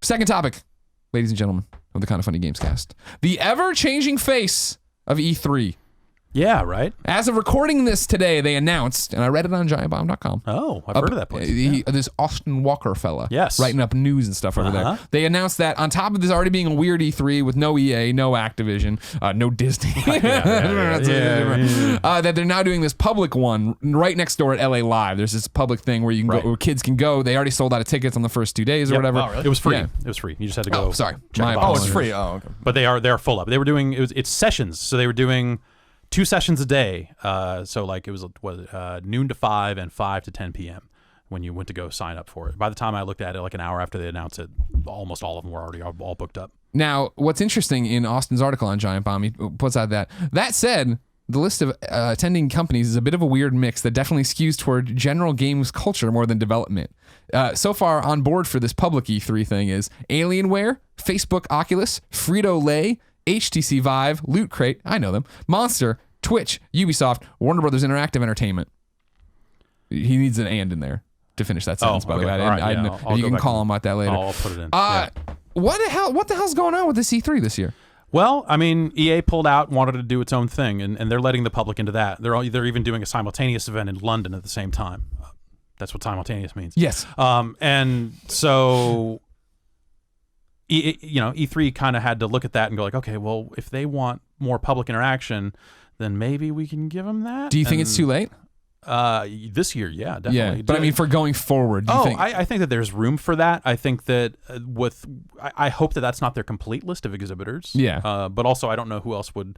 Second topic, ladies and gentlemen of the Kind of Funny Gamescast. The ever-changing face of E3. Yeah, right. As of recording this today, they announced, and I read it on GiantBomb.com. Oh, I've heard of that place. This Austin Walker fella. Yes. Writing up news and stuff over there. They announced that on top of this already being a weird E3 with no EA, no Activision, no Disney, that they're now doing this public one right next door at LA Live. There's this public thing where you can go, where kids can go. They already sold out of tickets on the first 2 days or whatever. Oh, really? It was free. Yeah. It was free. You just had to go. Oh, sorry. Check My it's free. Oh, okay. But they're full up. They were doing it's sessions. So they were doing 2 sessions a day. So like it was noon to 5 and 5 to 10 p.m. when you went to go sign up for it. By the time I looked at it, like an hour after they announced it, almost all of them were already all booked up. Now, what's interesting in Austin's article on Giant Bomb, he puts out that said, the list of attending companies is a bit of a weird mix that definitely skews toward general games culture more than development. So far on board for this public E3 thing is Alienware, Facebook Oculus, Frito-Lay, HTC Vive, Loot Crate, I know them, Monster, Twitch, Ubisoft, Warner Brothers Interactive Entertainment. He needs an and in there to finish that sentence, by the way. You can call him about that later. I'll put it in. What the hell's going on with this E3 this year? Well, I mean, EA pulled out, wanted to do its own thing, and they're letting the public into that. They're even doing a simultaneous event in London at the same time. That's what simultaneous means. Yes. And so, E3 kind of had to look at that and go like, okay, well, if they want more public interaction, then maybe we can give them that. Do you think it's too late? This year, yeah, definitely. Yeah, but I mean, for going forward, do you think? I think that there's room for that. I think that I hope that that's not their complete list of exhibitors. Yeah. But also, I don't know who else would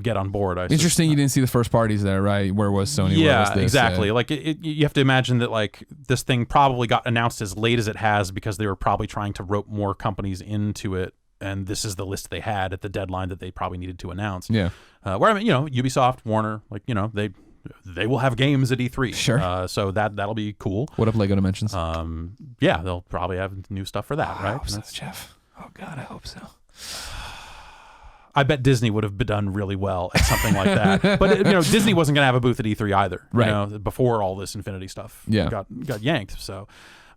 get on board. Interesting, you didn't see the first parties there, right? Where was Sony? Yeah, where was this? exactly. Like you have to imagine that like this thing probably got announced as late as it has because they were probably trying to rope more companies into it. And this is the list they had at the deadline that they probably needed to announce. Yeah. Where I mean, Ubisoft, Warner, like they will have games at E3. Sure. So that'll be cool. What up, Lego Dimensions? Yeah, they'll probably have new stuff for that, right? I hope so, Jeff. Oh God, I hope so. I bet Disney would have done really well at something like that. But Disney wasn't going to have a booth at E3 either. Right. Before all this Infinity stuff got yanked. So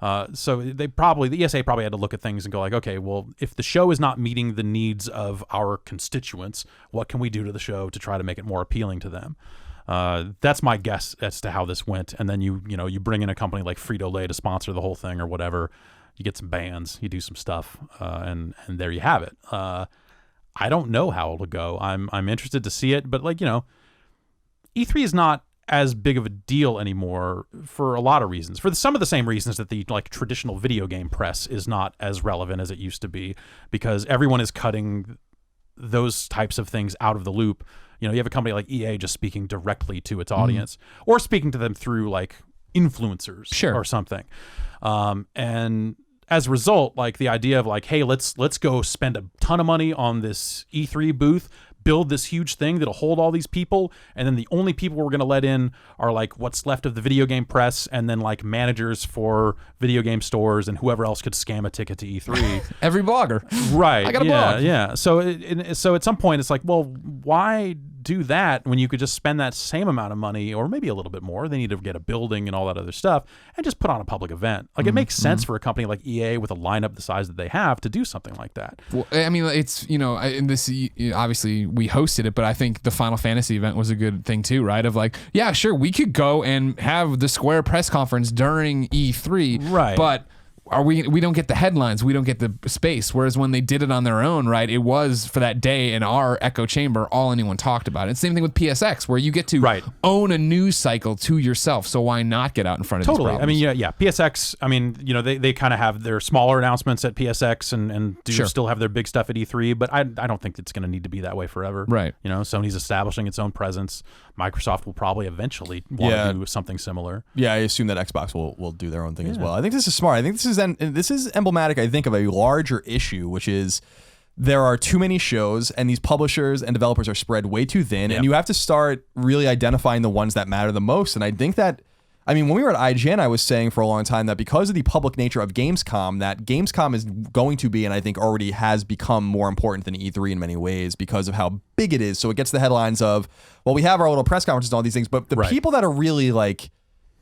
the ESA probably had to look at things and go like, okay, well, if the show is not meeting the needs of our constituents, what can we do to the show to try to make it more appealing to them? That's my guess as to how this went. And then you bring in a company like Frito-Lay to sponsor the whole thing or whatever. You get some bands, you do some stuff, and there you have it. I don't know how it'll go. I'm interested to see it, but E3 is not as big of a deal anymore for a lot of reasons. For some of the same reasons that the traditional video game press is not as relevant as it used to be, because everyone is cutting those types of things out of the loop. You have a company like EA just speaking directly to its audience or speaking to them through like influencers or something. And as a result, like the idea of like, hey, let's go spend a ton of money on this E3 booth, build this huge thing that'll hold all these people, and then the only people we're going to let in are like what's left of the video game press and then like managers for video game stores and whoever else could scam a ticket to E3. Every blogger. Right. I got a blog. Yeah. So at some point it's like, well, why do that when you could just spend that same amount of money or maybe a little bit more? They need to get a building and all that other stuff and just put on a public event. Like it makes sense for a company like EA with a lineup the size that they have to do something like that. Well, I mean, it's, and this obviously we hosted it, but I think the Final Fantasy event was a good thing too, right? Of like, yeah, sure, we could go and have the Square press conference during E3, right? But we don't get the headlines, we don't get the space. Whereas when they did it on their own, right, it was for that day in our echo chamber, all anyone talked about. And same thing with PSX, where you get to own a news cycle to yourself. So why not get out in front of these problems? I mean, yeah. PSX, I mean, they kind of have their smaller announcements at PSX and do still have their big stuff at E3, but I don't think it's going to need to be that way forever. Right. Sony's establishing its own presence. Microsoft will probably eventually want to do something similar. Yeah, I assume that Xbox will do their own thing as well. I think this is smart. I think this is emblematic, I think, of a larger issue, which is there are too many shows and these publishers and developers are spread way too thin, and you have to start really identifying the ones that matter the most. And I think that, I mean, when we were at IGN, I was saying for a long time that because of the public nature of Gamescom, that Gamescom is going to be, and I think already has become, more important than E3 in many ways because of how big it is. So it gets the headlines of, well, we have our little press conferences and all these things, but the people that are really like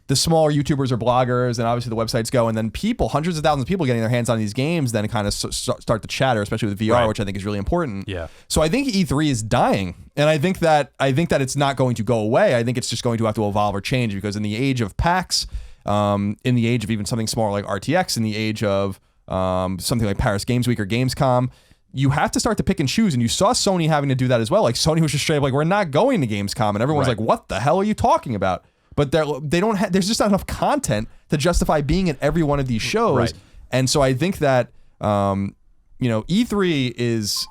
the smaller YouTubers or bloggers and obviously the websites go, and then hundreds of thousands of people getting their hands on these games then kind of start to chatter, especially with VR, which I think is really important. Yeah. So I think E3 is dying, and I think that it's not going to go away. I think it's just going to have to evolve or change, because in the age of PAX, in the age of even something smaller like RTX, in the age of something like Paris Games Week or Gamescom, you have to start to pick and choose, and you saw Sony having to do that as well. Like Sony was just straight up like, we're not going to Gamescom, and everyone's like, what the hell are you talking about? But they don't there's just not enough content to justify being at every one of these shows. Right. And so I think that E3 is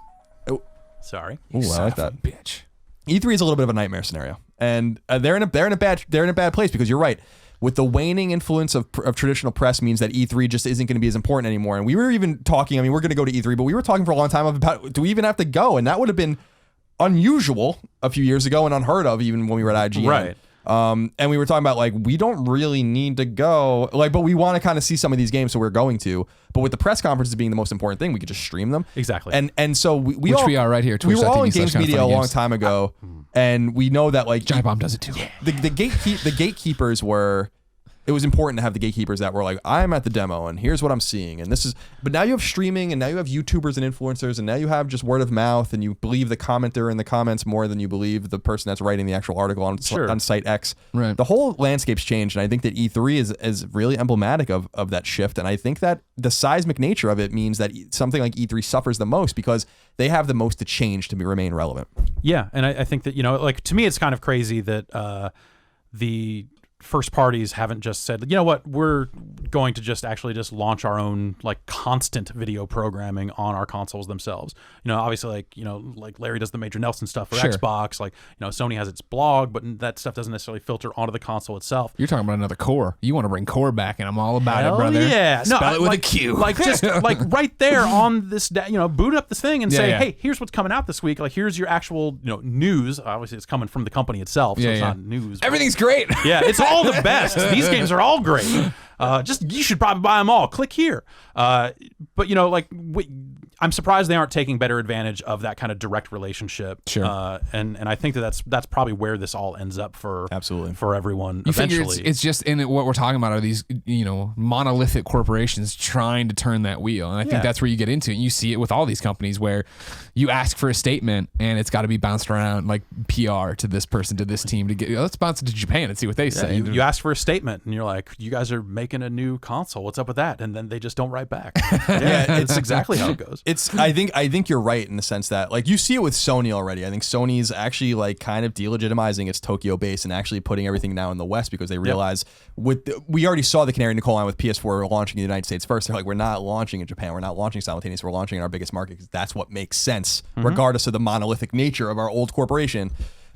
Sorry. Ooh, I like that. Bitch. E3 is a little bit of a nightmare scenario. And they're in a bad place, because you're right. With the waning influence of traditional press means that E3 just isn't going to be as important anymore. And we were even talking, we're going to go to E3, but we were talking for a long time about, do we even have to go? And that would have been unusual a few years ago and unheard of even when we were at IGN. Right. And we were talking about, like, we don't really need to go, like, but we want to kind of see some of these games, so we're going to. But with the press conferences being the most important thing, we could just stream them. Exactly. And so we are right here. We were all in games media a long time ago, and we know that, like, Giant Bomb does it too. The gatekeepers were. It was important to have the gatekeepers that were like, I'm at the demo and here's what I'm seeing, and this is. But now you have streaming, and now you have YouTubers and influencers, and now you have just word of mouth, and you believe the commenter in the comments more than you believe the person that's writing the actual article on site X. Right. The whole landscape's changed, and I think that E3 is really emblematic of that shift. And I think that the seismic nature of it means that something like E3 suffers the most, because they have the most to change to remain relevant. Yeah, and I think that, like, to me, it's kind of crazy that the first parties haven't just said, you know what, we're going to just launch our own, like, constant video programming on our consoles themselves. Obviously, like Larry does the Major Nelson stuff for Xbox. Like, Sony has its blog, but that stuff doesn't necessarily filter onto the console itself. You're talking about another Core. You want to bring Core back, and I'm all about it, brother. Yeah. Spell it with a Q. Like, just like right there on this, boot up this thing and say, hey, here's what's coming out this week. Like, here's your actual, news. Obviously, it's coming from the company itself, so it's not news. Everything's great. Yeah, it's all the best. These games are all great. You should probably buy them all. Click here. But I'm surprised they aren't taking better advantage of that kind of direct relationship. Sure. And I think that's probably where this all ends up for everyone eventually. It's just in what we're talking about are these monolithic corporations trying to turn that wheel, and I think that's where you get into it. You see it with all these companies where you ask for a statement and it's got to be bounced around like PR to this person, to this team, to get let's bounce it to Japan and see what they say. You ask for a statement and you're like, you guys are making a new console. What's up with that? And then they just don't write back. It's exactly how it goes. I think you're right in the sense that, like, you see it with Sony already. I think Sony's actually, like, kind of delegitimizing its Tokyo base and actually putting everything now in the West, because they realize we already saw the canary in the coal line with PS4 launching in the United States first. They're like, we're not launching in Japan. We're not launching simultaneously. We're launching in our biggest market, because that's what makes sense, regardless of the monolithic nature of our old corporation.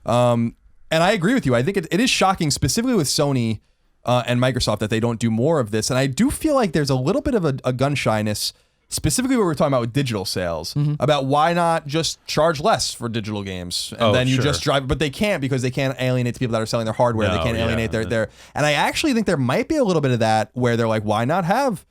And I agree with you. I think it is shocking, specifically with Sony and Microsoft, that they don't do more of this. And I do feel like there's a little bit of a gun shyness, specifically what we were talking about with digital sales, about why not just charge less for digital games, and then you just drive, but they can't, because they can't alienate the people that are selling their hardware. They can't alienate their, and I actually think there might be a little bit of that where they're like, why not have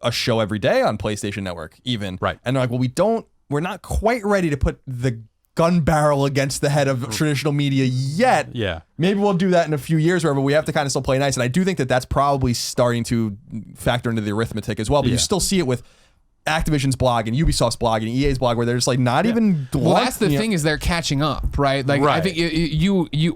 a show every day on PlayStation Network even? Right. And they're like, well, we're not quite ready to put the gun barrel against the head of traditional media yet. Yeah. Maybe we'll do that in a few years, but we have to kind of still play nice. And I do think that that's probably starting to factor into the arithmetic as well, but you still see it with Activision's blog and Ubisoft's blog and EA's blog, where they're just like not even. Well, that's the thing, is they're catching up, right? Like, I think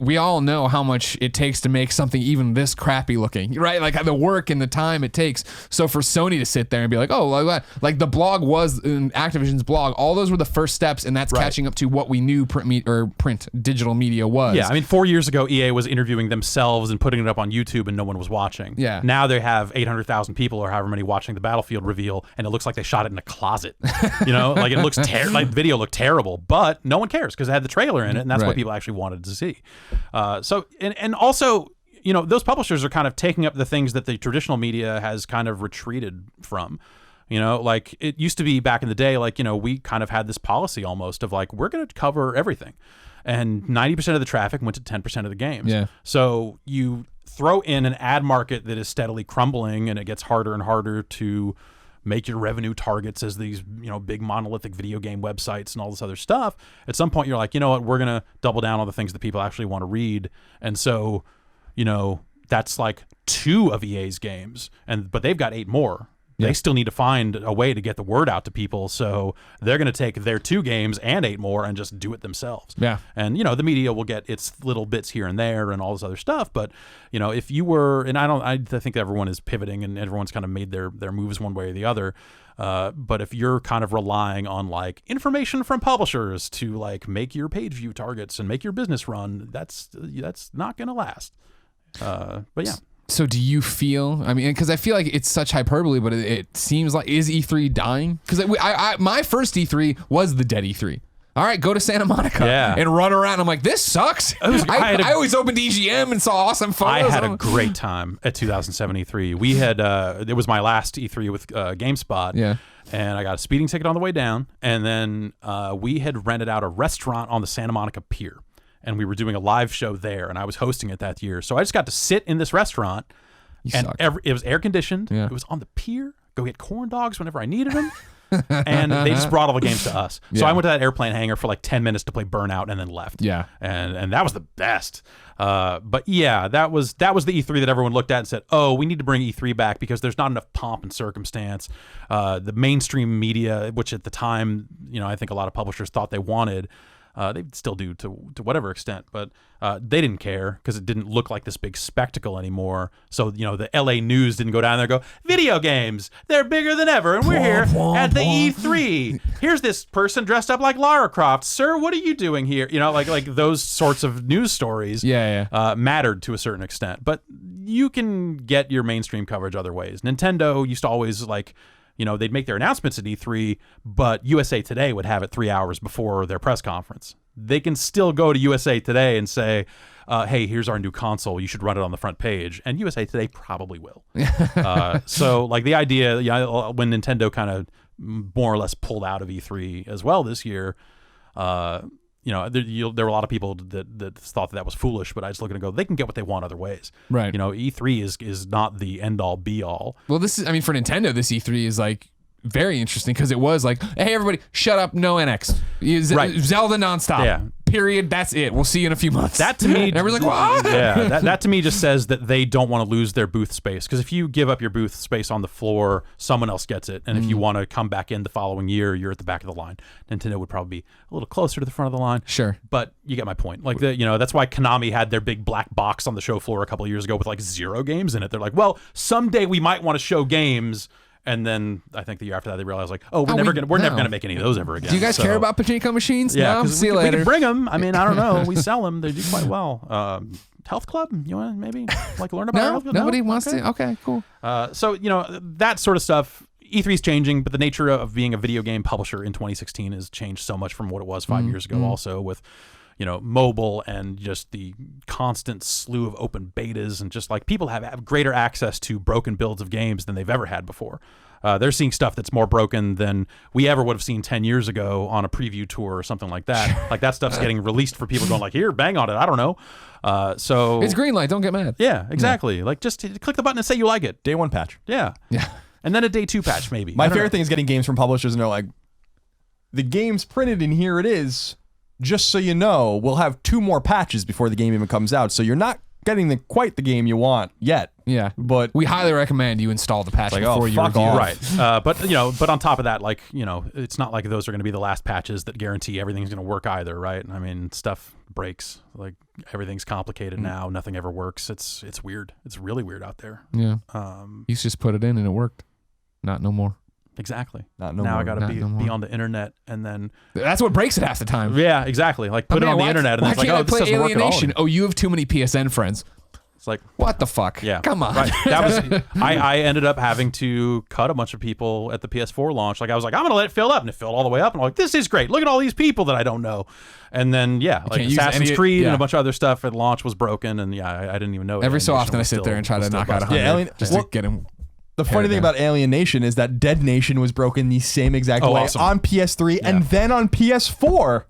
we all know how much it takes to make something even this crappy looking, right? Like the work and the time it takes. So for Sony to sit there and be like, oh, like the blog was in Activision's blog, all those were the first steps, and that's catching up to what we knew print digital media was. Yeah, I mean, 4 years ago, EA was interviewing themselves and putting it up on YouTube, and no one was watching. Yeah. Now they have 800,000 people or however many watching the Battlefield reveal, and it looks like they shot it in a closet. Like it looks like video looked terrible, but no one cares because it had the trailer in it, and that's what people actually wanted to see. So also, those publishers are kind of taking up the things that the traditional media has kind of retreated from. Like it used to be back in the day, like, we kind of had this policy almost of like, we're going to cover everything, and 90% of the traffic went to 10% of the games. Yeah. So you throw in an ad market that is steadily crumbling, and it gets harder and harder to make your revenue targets as these, big monolithic video game websites and all this other stuff. At some point, you're like, you know what, we're going to double down on the things that people actually want to read. And so, that's like 2 of EA's games, but they've got 8 more. They still need to find a way to get the word out to people, so they're going to take their 2 games and 8 more and just do it themselves. Yeah. And, the media will get its little bits here and there and all this other stuff, but, if you were, and I think everyone is pivoting and everyone's kind of made their moves one way or the other, but if you're kind of relying on, like, information from publishers to, like, make your page view targets and make your business run, that's not going to last. But, yeah. So do you feel, I mean, because I feel like it's such hyperbole, but it seems like, is E3 dying? Because my first E3 was the dead E3. All right, go to Santa Monica and run around. I'm like, this sucks. I always opened EGM and saw awesome photos. I had a great time at 2007 E3. We had, it was my last E3 with GameSpot. Yeah. And I got a speeding ticket on the way down. And then we had rented out a restaurant on the Santa Monica Pier. And we were doing a live show there, and I was hosting it that year. So I just got to sit in this restaurant, and it was air conditioned. Yeah. It was on the pier. Go get corn dogs whenever I needed them, and they just brought all the games to us. So I went to that airplane hangar for like 10 minutes to play Burnout, and then left. Yeah, and that was the best. But yeah, that was the E3 that everyone looked at and said, "Oh, we need to bring E3 back because there's not enough pomp and circumstance." The mainstream media, which at the time, I think a lot of publishers thought they wanted. They still do to whatever extent, but they didn't care because it didn't look like this big spectacle anymore. So, the LA News didn't go down there and go, video games, they're bigger than ever, and we're here at the E3. Here's this person dressed up like Lara Croft. Sir, what are you doing here? Like those sorts of news stories mattered to a certain extent. But you can get your mainstream coverage other ways. Nintendo used to always, they'd make their announcements at E3, but USA Today would have it 3 hours before their press conference. They can still go to USA Today and say, hey, here's our new console. You should run it on the front page. And USA Today probably will. So, like, the idea, when Nintendo kind of more or less pulled out of E3 as well this year, there were a lot of people that thought that was foolish, but I just look at it and go, they can get what they want other ways. Right. E3 is not the end all be all. Well, for Nintendo, this E3 is like very interesting because it was like, hey, everybody, shut up, no NX. Zelda nonstop. Yeah. Period. That's it. We'll see you in a few months. That to me, and everyone's like, what? Yeah, that to me just says that they don't want to lose their booth space. Because if you give up your booth space on the floor, someone else gets it. And if you want to come back in the following year, you're at the back of the line. Nintendo would probably be a little closer to the front of the line. Sure. But you get my point. Like, that's why Konami had their big black box on the show floor a couple of years ago with like 0 games in it. They're like, well, someday we might want to show games. And then I think the year after that they realized, like, oh, we're never gonna make any of those ever again. Do you guys care about pachinko machines? Yeah, no? See you later. We can bring them. I mean, I don't know. We sell them. They do quite well. Health club? You want to maybe like learn about health club? Nobody wants to. Okay, cool. So that sort of stuff. E3 is changing, but the nature of being a video game publisher in 2016 has changed so much from what it was 5 years ago. Also with mobile and just the constant slew of open betas and just like people have greater access to broken builds of games than they've ever had before. They're seeing stuff that's more broken than we ever would have seen 10 years ago on a preview tour or something like that. Like that stuff's getting released for people going like, here, bang on it. I don't know. So it's green light. Don't get mad. Yeah, exactly. Like just click the button and say you like it. Day 1 patch. Yeah. And then a day 2 patch maybe. My favorite thing is getting games from publishers and they're like, the game's printed and here it is. Just so you know, we'll have 2 more patches before the game even comes out. So you're not getting quite the game you want yet. Yeah, but we highly recommend you install the patch before you review. Right, but on top of that, like it's not like those are going to be the last patches that guarantee everything's going to work either, right? I mean, stuff breaks. Like everything's complicated now. Nothing ever works. It's weird. It's really weird out there. Yeah. You just put it in and it worked. Not no more. Exactly. Now I got to be on the internet and then that's what breaks it half the time. Yeah, exactly. Like put it on the internet and it's like, oh, this doesn't work at all. Oh, you have too many PSN friends. It's like, what the fuck? Yeah, come on. Right. That was I ended up having to cut a bunch of people at the PS4 launch. Like I was like, I'm gonna let it fill up, and it filled all the way up. And I'm like, this is great. Look at all these people that I don't know. And then like Assassin's Creed and a bunch of other stuff at launch was broken, and I didn't even know. Every so often I sit there and try to knock out 100 just to get him. The funny thing about Alien Nation is that Dead Nation was broken the same exact way on PS3 and then on PS4.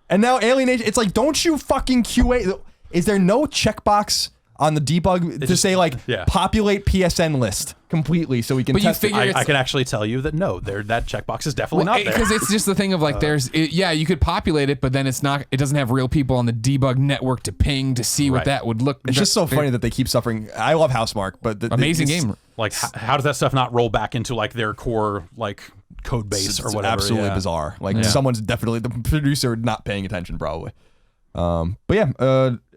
And now Alien Nation, it's like, don't you fucking QA. Is there no checkbox on the debug to say like populate PSN list completely so we can test it. I can actually tell you that no, that checkbox is definitely not there. Because it's just the thing of like you could populate it, but then it doesn't have real people on the debug network to ping to see what that would look. It's just so funny that they keep suffering. I love Housemarque, but amazing game. Like how does that stuff not roll back into like their core like code base or whatever? Absolutely bizarre. Like someone's definitely the producer not paying attention probably. But yeah,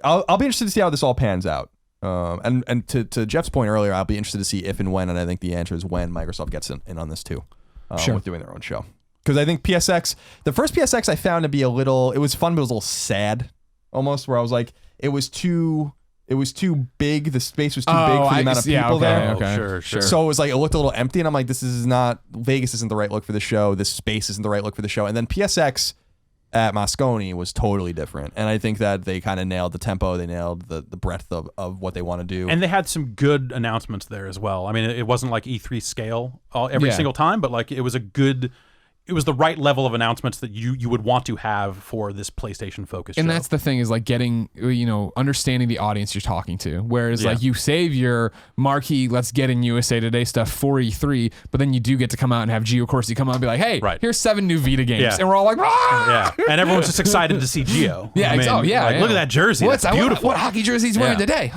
I'll be interested to see how this all pans out. And to Jeff's point earlier, I'll be interested to see if and when, and I think the answer is when Microsoft gets in on this too, with doing their own show. Because I think PSX, the first PSX I found to be it was fun, but it was a little sad almost, where I was like, it was too big. The space was too big for the amount of people there. Okay. Sure. So it was like, it looked a little empty, and I'm like, Vegas isn't the right look for the show. This space isn't the right look for the show. And then PSX at Moscone was totally different, and I think that they kind of nailed the tempo, they nailed the breadth of what they want to do, and they had some good announcements there as well. I mean, it wasn't like E3 scale every single time, but like it was the right level of announcements that you would want to have for this PlayStation focused show. And that's the thing is like getting, understanding the audience you're talking to. Whereas like you save your marquee, let's get in USA Today stuff for E3, but then you do get to come out and have Gio Corsi come out and be like, hey, here's 7 new Vita games. Yeah. And we're all like, ah! Yeah. And everyone's just excited to see Gio. Yeah. Look at that jersey. That's beautiful. What hockey jersey he's wearing today?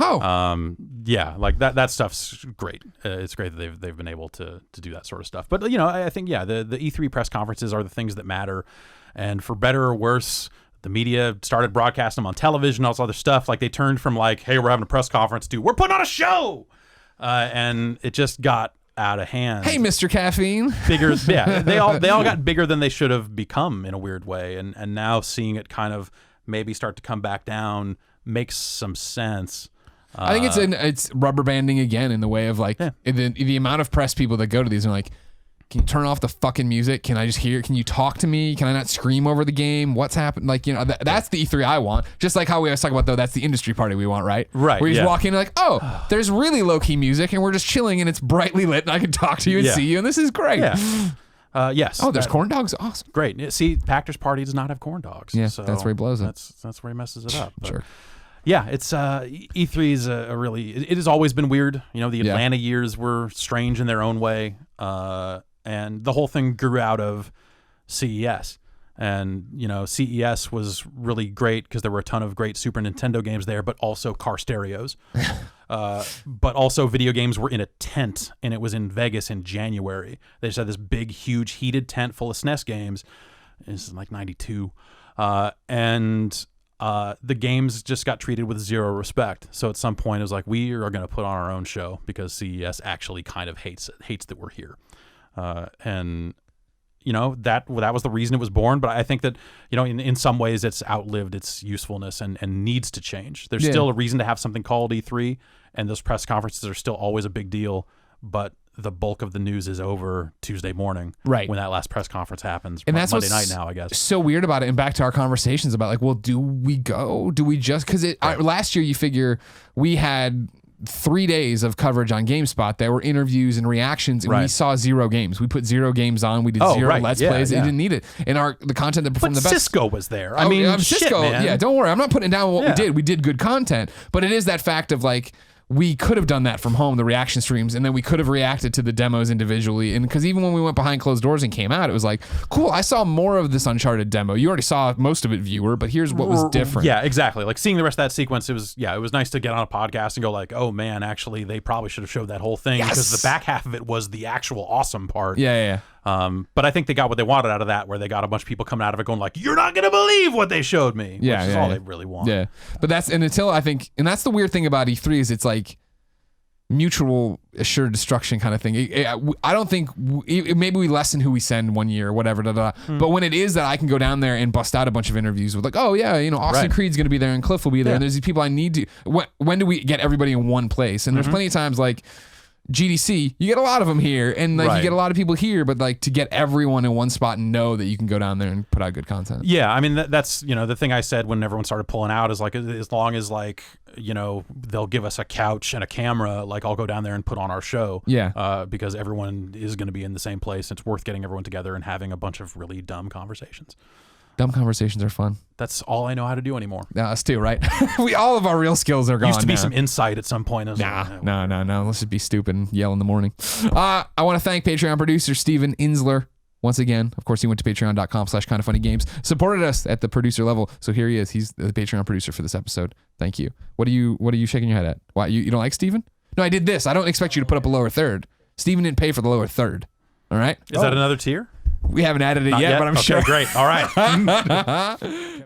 Yeah, like that stuff's great. It's great that they've been able to do that sort of stuff. But I think the E3 press conferences are the things that matter, and for better or worse, the media started broadcasting them on television, all this other stuff. Like they turned from like, hey, we're having a press conference to we're putting on a show, and it just got out of hand. Hey, Mr. Caffeine. Bigger, they all got bigger than they should have become in a weird way, and now seeing it kind of maybe start to come back down makes some sense. I think it's rubber banding again in the way of like the amount of press people that go to these and are like, can you turn off the fucking music? Can I just hear? Can you talk to me? Can I not scream over the game? What's happened? Like, that's the E3 I want. Just like how we always talk about, though, that's the industry party we want, right? Right. Where you just walk in and like, oh, there's really low key music and we're just chilling and it's brightly lit and I can talk to you and see you and this is great. Yeah. Yes. Oh, there's corn dogs. Awesome. Great. See, Pactor's Party does not have corn dogs. Yeah, so that's where he blows it. That's where he messes it up. But. Sure. Yeah, it's E3 is a really. It has always been weird. The Atlanta years were strange in their own way, and the whole thing grew out of CES. And CES was really great because there were a ton of great Super Nintendo games there, but also car stereos. But also video games were in a tent, and it was in Vegas in January. They just had this big, huge, heated tent full of SNES games. This is like '92, and. The games just got treated with zero respect. So at some point, it was like, we are going to put on our own show because CES actually kind of hates that we're here. And that was the reason it was born. But I think that, in some ways, it's outlived its usefulness and needs to change. There's still a reason to have something called E3, and those press conferences are still always a big deal. But the bulk of the news is over Tuesday morning, right when that last press conference happens. And that's Monday night now, I guess. So weird about it. And back to our conversations about like, well, do we go? Do we just because last year you figure we had 3 days of coverage on GameSpot. There were interviews and reactions, and we saw 0 games. We put 0 games on. We did 0 Let's Plays. It didn't need it. And the content that performed the best. Cisco was there. I mean, Cisco. Man. Yeah, don't worry. I'm not putting down what we did. We did good content, but it is that fact of like. We could have done that from home, the reaction streams, and then we could have reacted to the demos individually. And because even when we went behind closed doors and came out, it was like, cool, I saw more of this Uncharted demo. You already saw most of it, viewer, but here's what was different. Yeah, exactly. Like seeing the rest of that sequence, it was nice to get on a podcast and go like, oh man, actually, they probably should have showed that whole thing because the back half of it was the actual awesome part. Yeah. But I think they got what they wanted out of that, where they got a bunch of people coming out of it going like, you're not going to believe what they showed me. Which is all they really want. Yeah. But that's the weird thing about E3 is it's like, mutual assured destruction kind of thing. I don't think maybe we lessen who we send one year or whatever. But when it is that I can go down there and bust out a bunch of interviews with like, oh yeah, Austin Creed's going to be there and Cliff will be there, and there's these people I need to. When do we get everybody in one place? And there's plenty of times like. GDC, you get a lot of them here, and like you get a lot of people here, but like to get everyone in one spot and know that you can go down there and put out good content. Yeah, I mean that's the thing I said when everyone started pulling out is like as long as like they'll give us a couch and a camera, like I'll go down there and put on our show. Yeah, because everyone is going to be in the same place. It's worth getting everyone together and having a bunch of really dumb conversations. Dumb conversations are fun. That's all I know how to do anymore. Yeah, us too, right? All of our real skills are gone. Used to be now. some insight at some point. No. Let's just be stupid and yell in the morning. I want to thank Patreon producer Steven Insler. Once again, of course, he went to patreon.com/kindoffunnygames, supported us at the producer level. So here he is. He's the Patreon producer for this episode. Thank you. What are you shaking your head at? Why, you don't like Steven? No, I did this. I don't expect you to put up a lower third. Steven didn't pay for the lower third. All right? Is that another tier? We haven't added it yet, but I'm sure. Great. All right.